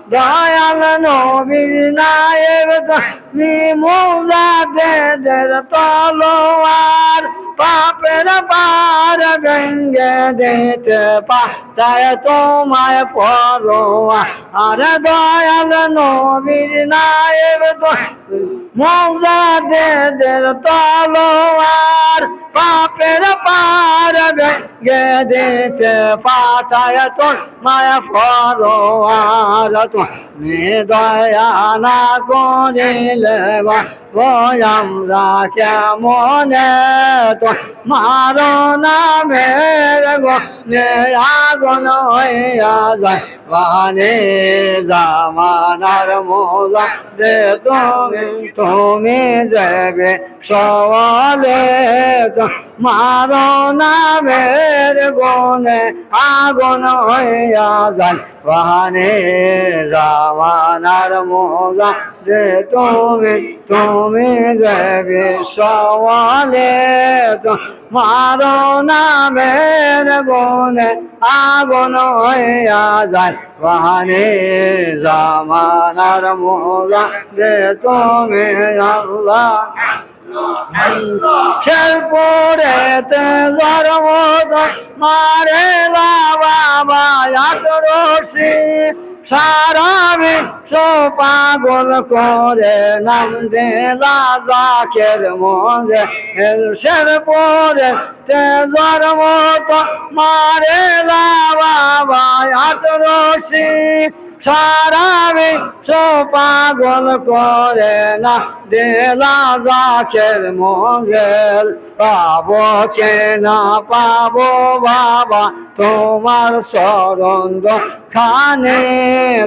দয়াল নবীর নায়েব তুমি মুজাদ্দেদের তলোয়ার পাপের পার ভেঙ্গে দিতে পাঠায় তোমায় পরোয়া আর দয়াল নবীর নায়েব মুজাদ্দেদের তলোয়ার পাপের পার ভেঙ্গে দিতে পাঠায় তোমায় পরোয়ার তুমি দয়া না করিলে আমরা কেমনে তো মারো নামের গনে আগুন হইয়া যায় বানে জামানার মোলা দে তুমি যাবে সওয়ালে তো মারো নামের গনে আগুন হইয়া যায় বানে জামানার মোলা দে তুমি যাবে সওয়ালে তো মারো নামের গুণে আগুন হইয়া যায় বাহানে জামানার মোলা দে তুমি আল্লাহ শেরপুরেতে জন্ম মারে বাবা রশি সারা বিশ্ব পাগল করে নাম দিলা জাকের মজে শেরপুরে তে জন্ম মারে বাবা রশি সারা বিশ্ব পাগল করে না দিলা জাকের মজেল পাবো কে না পাবো বাবা তোমার শরণ খানে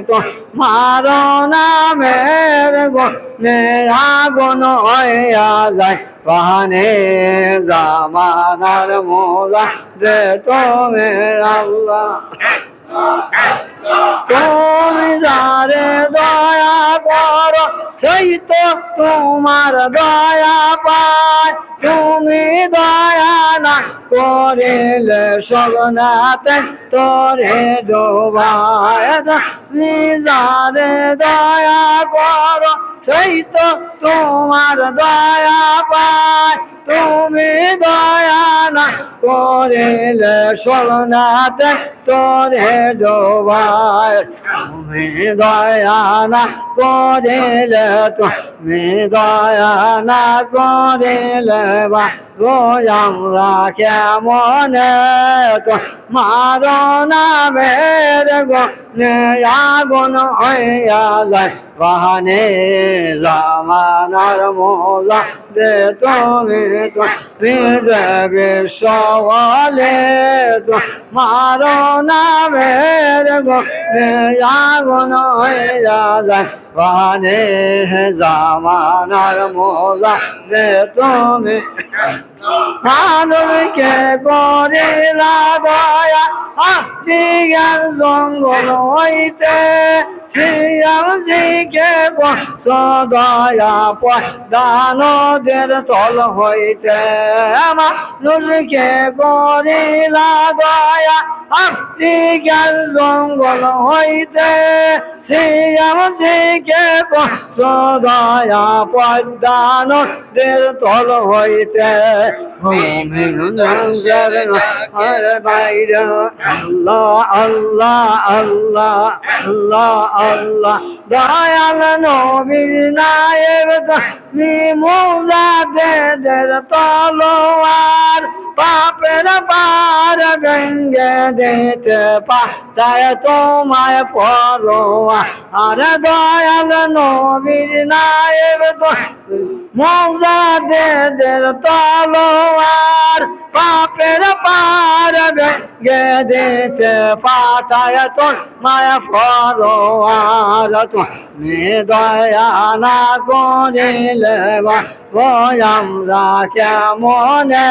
তো মারো নামের গনে আগুন হইয়া যায় বাহানে জামানার মোলা দে তুমি আল্লাহ তুমি যারে দয়া করো সেই তো তোমার দয়া পায় তুমি দয়া না করিলে সগনাতে তোরে ডোবায় তুমি যারে দয়া করো সেই তো তোমার দয়া পায় তুমি দয়া না করিলে সগনাতে তোরে ডোবায় তুমি দয়া না করিলে তুমি দয়া না করিলে বা আমরা কেমনে তো মারো নামের গনে আগুন হইয়া যায় বাহানে জামানার মোলা দে তুমি যাবে সওয়ালে তো মারো নামের গনে আগুন হইয়া যায় বাহানে জামানার মোলা দে তুমি মানবকে করিলা দয়া দিগার জঙ্গল হইতে শ্রীরামজিকে সদয়া দানদের তল হইতে মানুষকে করিলা দয়া দিগার জঙ্গল হইতে শ্রীরামজিকে সদয়া দানদের তল হইতে বাইরে আল্লাহ আল্লাহ আল্লাহ আল্লাহ আল্লাহ দয়াল নবীর নায়েব তুমি মুজাদ্দেদের তলোয়ার পাপের পার ভেঙ্গে দিতে পাঠায় তোমায় পরোয়া আর দয়াল নবীর নায়েব মুজাদ্দেদের তলোয়ার পাপের পার ভেঙ্গে দিতে পাঠায় তোমায় পরোয়ার তুমি দয়া না করিলে আমরা কেমনে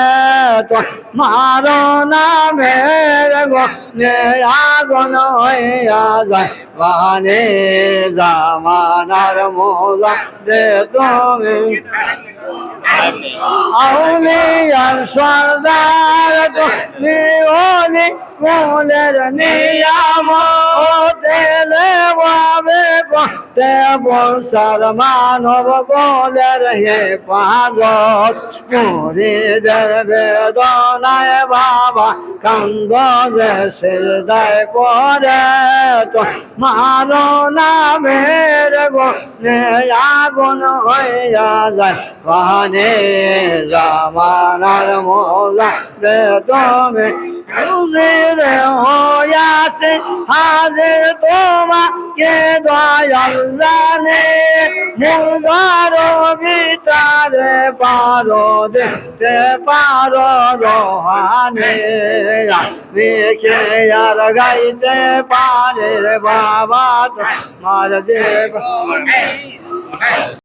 তো মারো নামের গনে আগুন হইয়া যায় বানে জামানার মোলা দে তুমি আউলিয়ার সর্দার তুমি ওলি কুলের নিয়ামত দেলে বাবে তে বর্ষার মানব গোলের হেফাজত মুরিদের বেদনায় বাবা কান্দ যে সিজদায় পড়ে তো মারো নামের গুণে আগুন হইয়া যায় বাহানে জামানার মোলা রে তুমি হুজিরে হইয়াছে হাজির তোমাকে দয়াল জানে মুর্দার ভিতরে পারো দেখতে পারো রোহানে দেখে আর গাইতে পারে বাবা তোমার যে